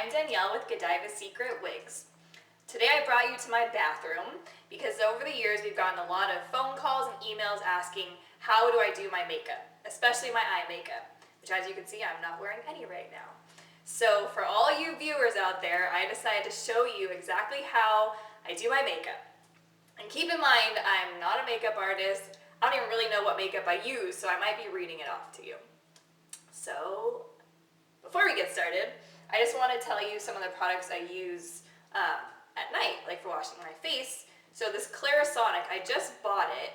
I'm Danielle with Godiva's Secret Wigs. Today I brought you to my bathroom because over the years we've gotten a lot of phone calls and emails asking how do I do my makeup, especially my eye makeup, which as you can see I'm not wearing any right now. So for all you viewers out there, I decided to show you exactly how I do my makeup. And keep in mind, I'm not a makeup artist. I don't even really know what makeup I use, so I might be reading it off to you. So before we get started, I just want to tell you some of the products I use at night, like for washing my face. So this Clarisonic, I just bought it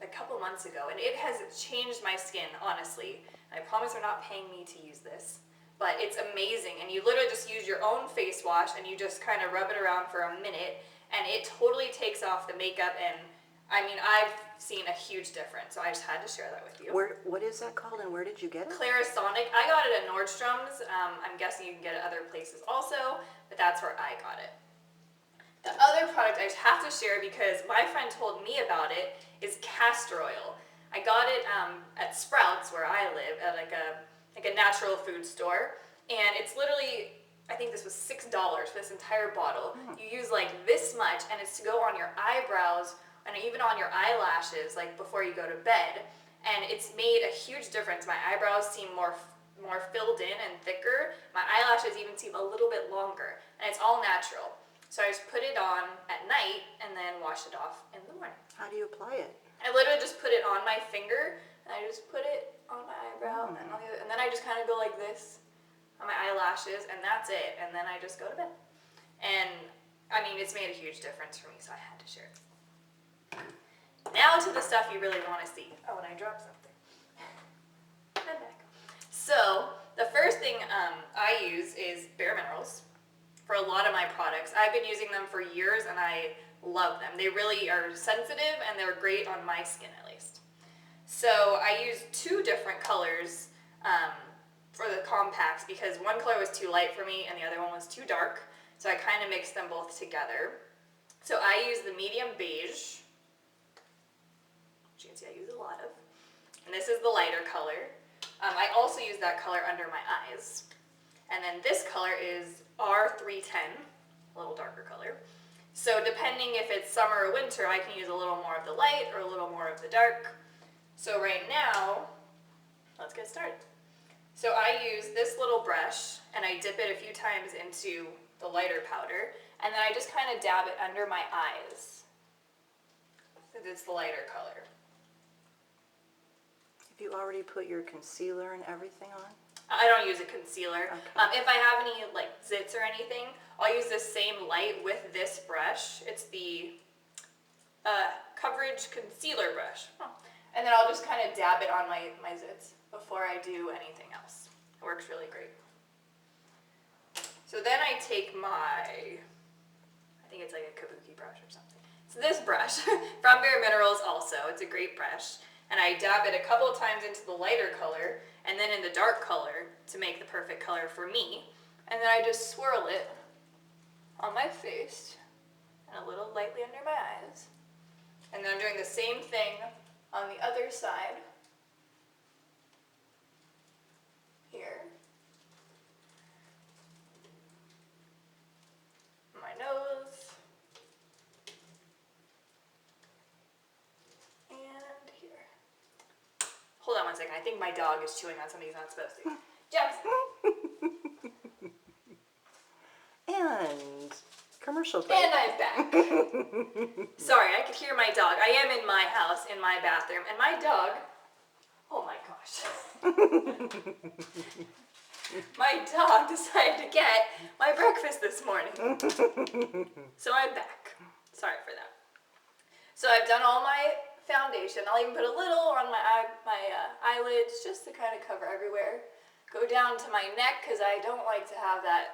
a couple months ago, and it has changed my skin, honestly. I promise they're not paying me to use this, but it's amazing. And you literally just use your own face wash, and you just kind of rub it around for a minute, and it totally takes off the makeup. And I mean, I've seen a huge difference, so I just had to share that with you. What is that called, and where did you get it? Clarisonic. I got it at Nordstrom's. I'm guessing you can get it other places also, but that's where I got it. The other product I just have to share because my friend told me about it is castor oil. I got it at Sprouts, where I live, at like a natural food store, and it's literally, I think this was $6 for this entire bottle. You use like this much, and it's to go on your eyebrows and even on your eyelashes, like before you go to bed. And it's made a huge difference. My eyebrows seem more filled in and thicker. My eyelashes even seem a little bit longer, and it's all natural. So I just put it on at night and then wash it off in the morning. How do you apply it? I literally just put it on my finger, and I just put it on my eyebrow, and on the other, and then I just kind of go like this on my eyelashes, and that's it. And then I just go to bed. And I mean, it's made a huge difference for me, so I had to share it. Now to the stuff you really want to see. Oh, and I dropped something. I'm back. So the first thing I use is Bare Minerals for a lot of my products. I've been using them for years, and I love them. They really are sensitive, and they're great on my skin at least. So I use two different colors for the compacts because one color was too light for me and the other one was too dark. So I kind of mixed them both together. So I use the medium beige, which you can see I use a lot of. And this is the lighter color. I also use that color under my eyes. And then this color is R310, a little darker color. So depending if it's summer or winter, I can use a little more of the light or a little more of the dark. So right now, let's get started. So I use this little brush, and I dip it a few times into the lighter powder, and then I just kind of dab it under my eyes, since it's the lighter color. Have you already put your concealer and everything on? I don't use a concealer. Okay. If I have any like zits or anything, I'll use the same light with this brush. It's the Coverage Concealer Brush. And then I'll just kind of dab it on my zits before I do anything else. It works really great. So then I take I think it's like a kabuki brush or something. So this brush from Bare Minerals also, it's a great brush. And I dab it a couple of times into the lighter color and then in the dark color to make the perfect color for me. And then I just swirl it on my face and a little lightly under my eyes. And then I'm doing the same thing on the other side. Here. My nose. And here. Hold on one second. I think my dog is chewing on something he's not supposed to. Jackson. And commercial break. And I'm back. Sorry, I could hear my dog. I am in my house, in my bathroom, and my dog, oh my gosh. My dog decided to get my breakfast this morning. So I'm back. Sorry for that. So I've done all my foundation. I'll even put a little on my eyelids just to kind of cover everywhere. Go down to my neck because I don't like to have that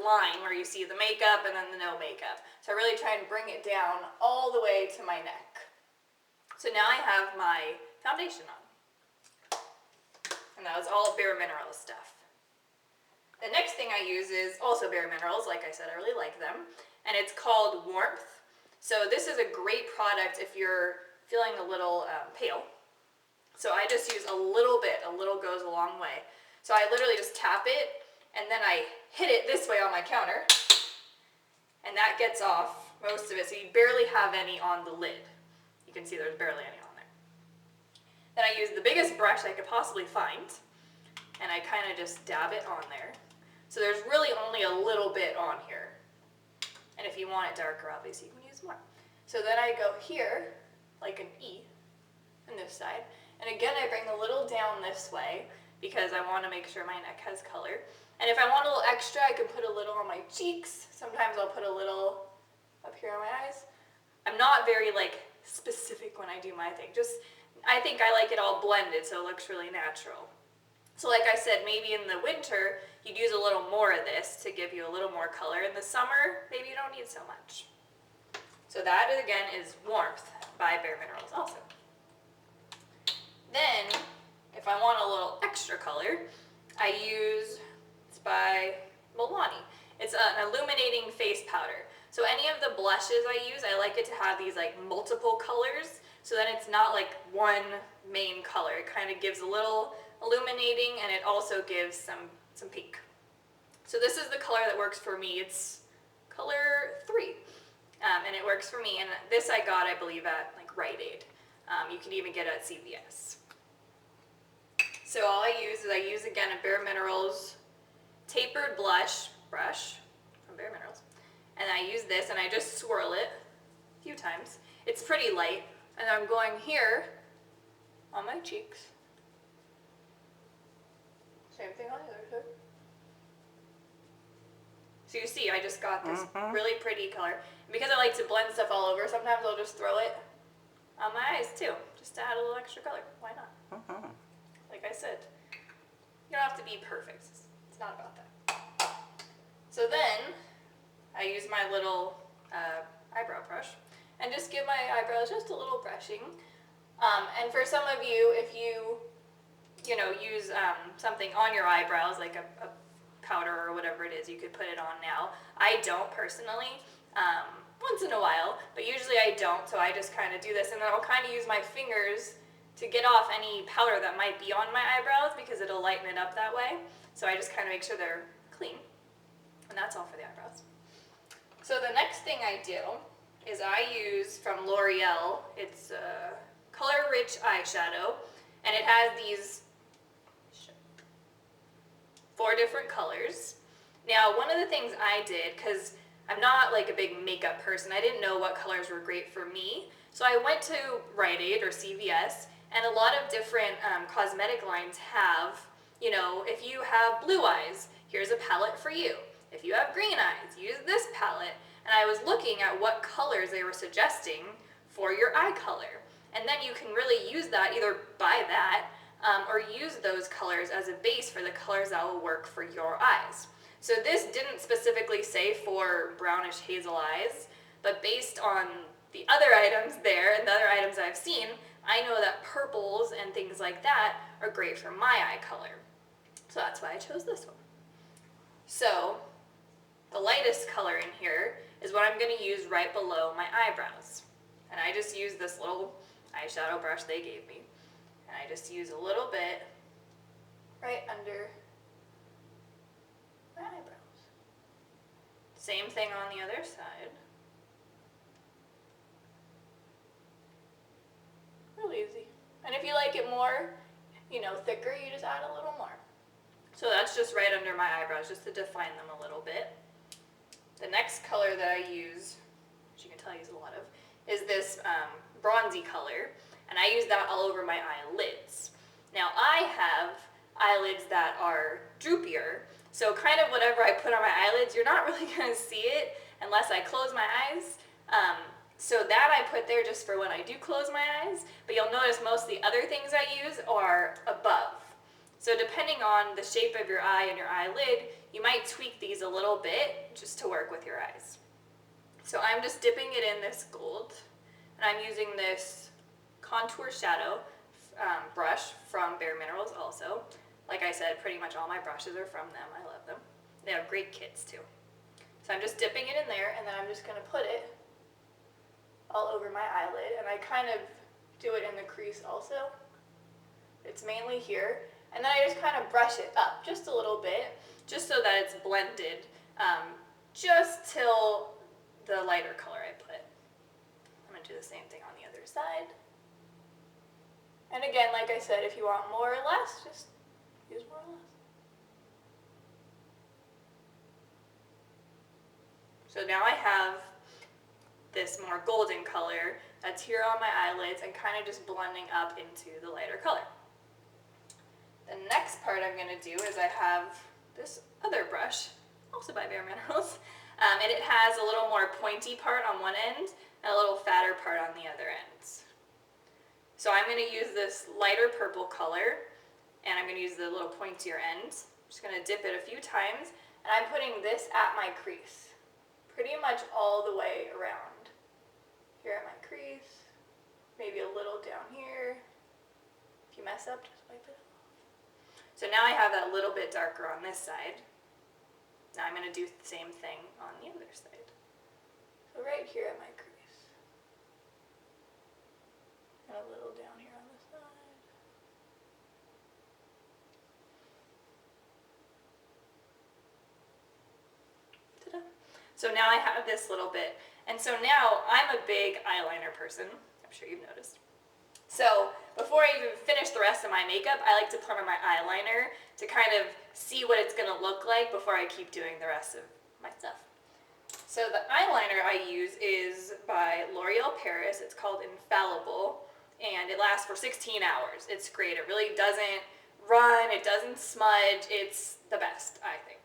line where you see the makeup and then the no makeup. So I really try and bring it down all the way to my neck. So now I have my foundation on. And that was all Bare Minerals stuff. The next thing I use is also Bare Minerals. Like I said, I really like them. And it's called Warmth. So this is a great product if you're feeling a little pale. So I just use a little bit. A little goes a long way. So I literally just tap it, and then I hit it this way on my counter, and that gets off most of it, so you barely have any on the lid. You can see there's barely any on there. Then I use the biggest brush I could possibly find, and I kind of just dab it on there. So there's really only a little bit on here. And if you want it darker, obviously you can use more. So then I go here, like an E, on this side. And again, I bring the little down this way because I want to make sure my neck has color. And if I want a little extra, I can put a little on my cheeks. Sometimes I'll put a little up here on my eyes. I'm not very specific when I do my thing. I think I like it all blended so it looks really natural. So like I said, maybe in the winter, you'd use a little more of this to give you a little more color. In the summer, maybe you don't need so much. So that, again, is Warmth by Bare Minerals also. Then, if I want a little extra color, I use, it's by Milani. It's an illuminating face powder. So any of the blushes I use, I like it to have these multiple colors, so then it's not one main color. It kind of gives a little illuminating, and it also gives some pink. So this is the color that works for me. It's color 3, and it works for me. And this I got, I believe, at Rite Aid. You can even get it at CVS. So all I use again a Bare Minerals tapered brush from Bare Minerals, and I use this and I just swirl it a few times. It's pretty light, and I'm going here on my cheeks. Same thing on the other side. So you see, I just got this really pretty color. And because I like to blend stuff all over, sometimes I'll just throw it on my eyes too, just to add a little extra color. Why not? Like I said, you don't have to be perfect. It's not about that. So then, I use my little eyebrow brush and just give my eyebrows just a little brushing. And for some of you, if you use something on your eyebrows, like a powder or whatever it is, you could put it on now. I don't personally, once in a while, but usually I don't, so I just kind of do this, and then I'll kind of use my fingers to get off any powder that might be on my eyebrows because it'll lighten it up that way. So I just kind of make sure they're clean, and that's all for the eyebrows. So the next thing I do is I use from L'Oreal, it's Color Rich Eyeshadow, and it has these 4 different colors. Now, one of the things I did, because I'm not a big makeup person, I didn't know what colors were great for me, so I went to Rite Aid or CVS, and a lot of different cosmetic lines have, if you have blue eyes, here's a palette for you. If you have green eyes, use this palette. And I was looking at what colors they were suggesting for your eye color. And then you can really use that, either buy that, or use those colors as a base for the colors that will work for your eyes. So this didn't specifically say for brownish hazel eyes, but based on the other items there and the other items I've seen, I know that purples and things like that are great for my eye color. So that's why I chose this one. So the lightest color in here is what I'm going to use right below my eyebrows. And I just use this little eyeshadow brush they gave me. And I just use a little bit right under my eyebrows. Same thing on the other side. Really easy. And if you like it more, thicker, you just add a little more. So that's just right under my eyebrows, just to define them a little bit. The next color that I use, which you can tell I use a lot of, is this bronzy color. And I use that all over my eyelids. Now I have eyelids that are droopier, so kind of whatever I put on my eyelids, you're not really going to see it unless I close my eyes. So that I put there just for when I do close my eyes, but you'll notice most of the other things I use are above. So depending on the shape of your eye and your eyelid, you might tweak these a little bit just to work with your eyes. So I'm just dipping it in this gold, and I'm using this contour shadow brush from Bare Minerals also. Like I said, pretty much all my brushes are from them. I love them. They have great kits too. So I'm just dipping it in there, and then I'm just going to put it all over my eyelid, and I kind of do it in the crease also. It's mainly here, and then I just kind of brush it up just a little bit, just so that it's blended, just till the lighter color I put. I'm going to do the same thing on the other side. And again, like I said, if you want more or less, just use more or less. So now I have this more golden color that's here on my eyelids and kind of just blending up into the lighter color. The next part I'm going to do is I have this other brush, also by Bare Minerals, and it has a little more pointy part on one end and a little fatter part on the other end. So I'm going to use this lighter purple color, and I'm going to use the little pointier end. I'm just going to dip it a few times, and I'm putting this at my crease, pretty much all the way around. Here at my crease, maybe a little down here. If you mess up, just wipe it off. So now I have that little bit darker on this side. Now I'm going to do the same thing on the other side. So right here at my crease. And a little down here on the side. Ta-da. So now I have this little bit. And so now I'm a big eyeliner person. I'm sure you've noticed. So before I even finish the rest of my makeup, I like to plumb in my eyeliner to kind of see what it's going to look like before I keep doing the rest of my stuff. So the eyeliner I use is by L'Oreal Paris. It's called Infallible, and it lasts for 16 hours. It's great. It really doesn't run. It doesn't smudge. It's the best, I think.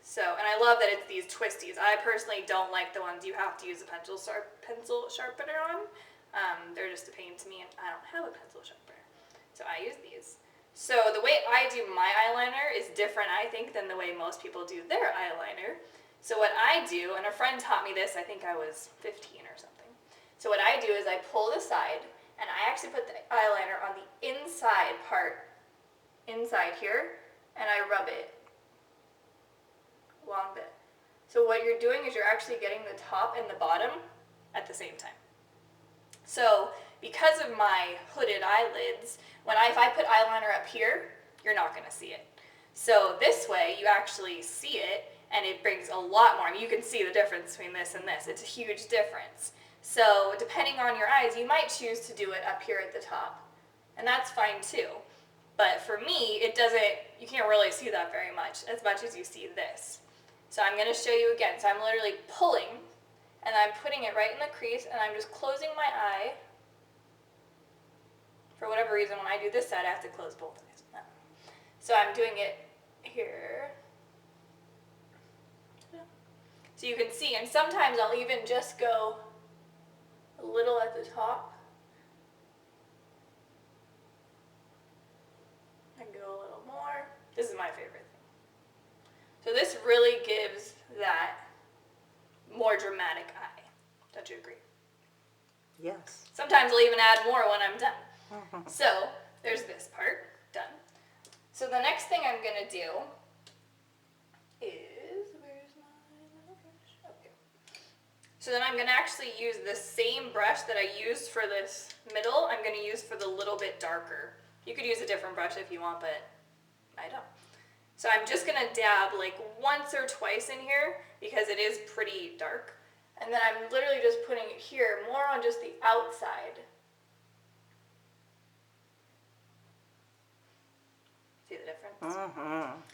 So, and I love that it's these twisties. I personally don't like the ones you have to use a pencil sharpener on. They're just a pain to me, and I don't have a pencil sharpener. So I use these. So the way I do my eyeliner is different, I think, than the way most people do their eyeliner. So what I do, and a friend taught me this, I think I was 15 or something. So what I do is I pull the side, and I actually put the eyeliner on the inside part, inside here, and I rub it a long bit. So what you're doing is you're actually getting the top and the bottom at the same time. So because of my hooded eyelids, if I put eyeliner up here, you're not going to see it. So this way you actually see it, and it brings a lot more. I mean, you can see the difference between this and this. It's a huge difference. So depending on your eyes, you might choose to do it up here at the top, and that's fine too. But for me, you can't really see that very much as you see this. So I'm going to show you again. So I'm literally pulling, and I'm putting it right in the crease, and I'm just closing my eye. For whatever reason, when I do this side, I have to close both eyes. No. So I'm doing it here. So you can see, and sometimes I'll even just go a little at the top. And go a little more. This is my favorite thing. So this really gives that more dramatic eye. Don't you agree? Yes. Sometimes I'll even add more when I'm done. So there's this part done. So the next thing I'm going to do is, where's my little brush? Okay. So then I'm going to actually use the same brush that I used for this middle, I'm going to use for the little bit darker. You could use a different brush if you want, but I don't. So I'm just going to dab like once or twice in here because it is pretty dark. And then I'm literally just putting it here more on just the outside. See the difference?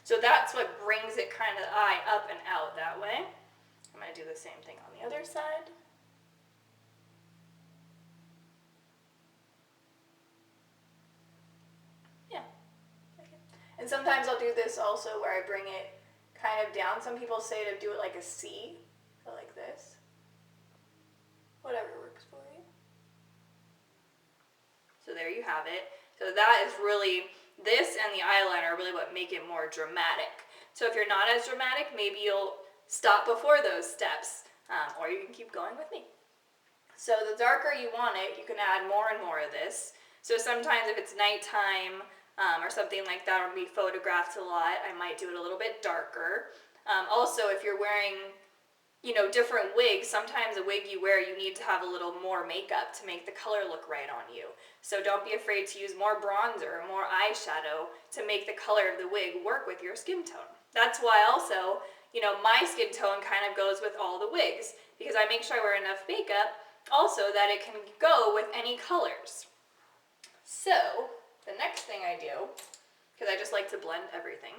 So that's what brings it kind of the eye up and out that way. I'm going to do the same thing on the other side. Yeah. Okay. And sometimes I'll do this also where I bring it kind of down. Some people say to do it like a C, so like this. Whatever works for you. So there you have it. So that is really, this and the eyeliner are really what make it more dramatic. So if you're not as dramatic, maybe you'll stop before those steps, or you can keep going with me. So the darker you want it, you can add more and more of this. So sometimes if it's nighttime or something like that, or be photographed a lot, I might do it a little bit darker. Also, if you're wearing different wigs, sometimes a wig you wear, you need to have a little more makeup to make the color look right on you. So don't be afraid to use more bronzer or more eyeshadow to make the color of the wig work with your skin tone. That's why also, you know, my skin tone kind of goes with all the wigs, because I make sure I wear enough makeup also that it can go with any colors. So the next thing I do, because I just like to blend everything,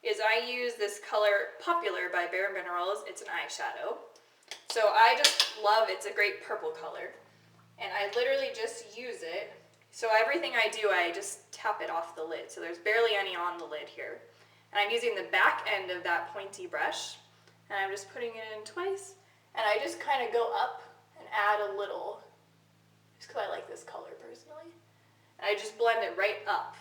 is I use this color Popular by Bare Minerals. It's an eyeshadow. So I just love, it's a great purple color. And I literally just use it. So everything I do, I just tap it off the lid. So there's barely any on the lid here. And I'm using the back end of that pointy brush. And I'm just putting it in twice. And I just kind of go up and add a little, just because I like this color personally. And I just blend it right up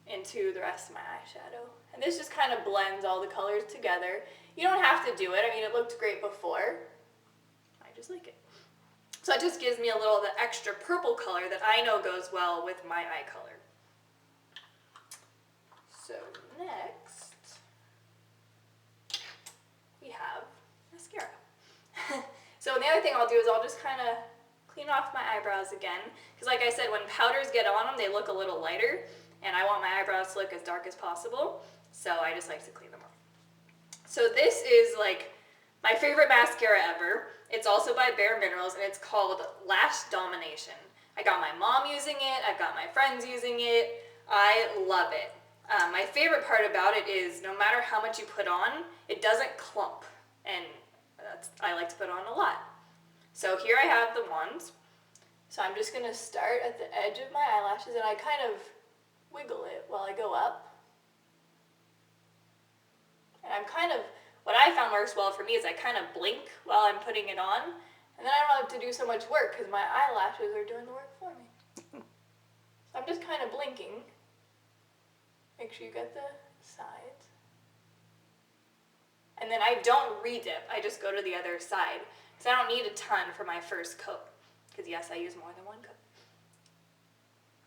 into the rest of my eyeshadow. And this just kind of blends all the colors together. You don't have to do it. I mean, it looked great before. I just like it. So it just gives me a little of the extra purple color that I know goes well with my eye color. So next, we have mascara. So the other thing I'll do is I'll just kind of clean off my eyebrows again. Because like I said, when powders get on them, they look a little lighter. And I want my eyebrows to look as dark as possible. So I just like to clean them off. So this is like my favorite mascara ever. It's also by Bare Minerals, and it's called Lash Domination. I got my mom using it. I've got my friends using it. I love it. My favorite part about it is no matter how much you put on, it doesn't clump. And I like to put on a lot. So here I have the ones. So I'm just going to start at the edge of my eyelashes, and I kind of wiggle it while I go up. And I'm kind of, what I found works well for me is I kind of blink while I'm putting it on, and then I don't have to do so much work because my eyelashes are doing the work for me. So I'm just kind of blinking. Make sure you get the sides. And then I don't re-dip, I just go to the other side because I don't need a ton for my first coat. Because yes, I use more than one coat.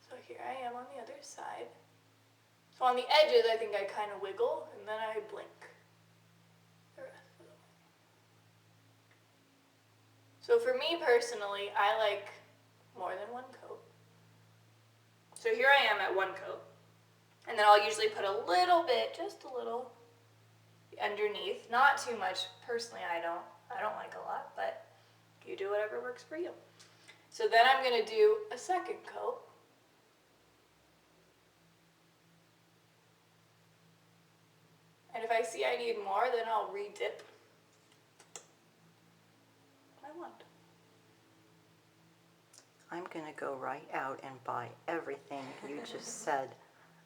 So here I am on the other side. So on the edges, I think I kind of wiggle, and then I blink the rest of the way. So for me personally, I like more than one coat. So here I am at one coat. And then I'll usually put a little bit, just a little, underneath. Not too much. Personally, I don't like a lot, but you do whatever works for you. So then I'm going to do a second coat. And if I see I need more, then I'll re-dip my wand. I'm going to go right out and buy everything you just said.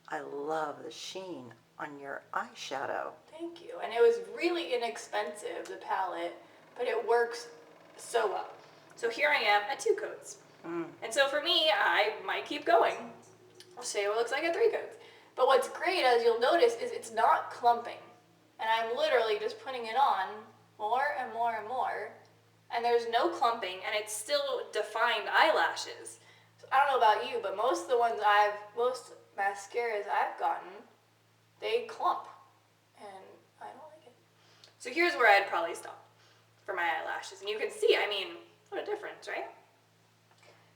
I love the sheen on your eyeshadow. Thank you. And it was really inexpensive, the palette, but it works so well. So here I am at 2 coats. And so for me, I might keep going. I'll show you what it looks like at 3 coats. But what's great, as you'll notice, is it's not clumping. And I'm literally just putting it on more and more and more. And there's no clumping, and it's still defined eyelashes. So I don't know about you, but most of the ones most mascaras I've gotten, they clump. And I don't like it. So here's where I'd probably stop for my eyelashes. And you can see, I mean, what a difference, right?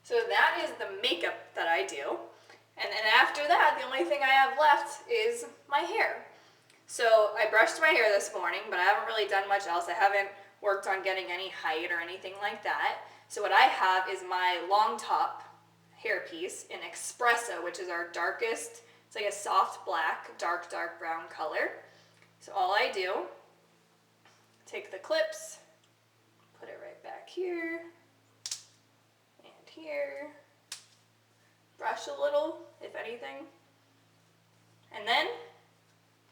So that is the makeup that I do. And then after that, the only thing I have left is my hair. So I brushed my hair this morning, but I haven't really done much else. I haven't worked on getting any height or anything like that. So what I have is my long top hairpiece in Espresso, which is our darkest, it's like a soft black, dark brown color. So all I do, take the clips, put it right back here, and here, brush a little, if anything, and then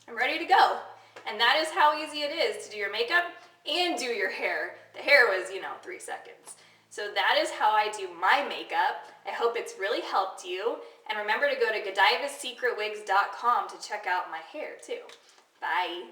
I'm ready to go. And that is how easy it is to do your makeup and do your hair. The hair was, 3 seconds. So that is how I do my makeup. I hope it's really helped you. And remember to go to GodivaSecretWigs.com to check out my hair too. Bye.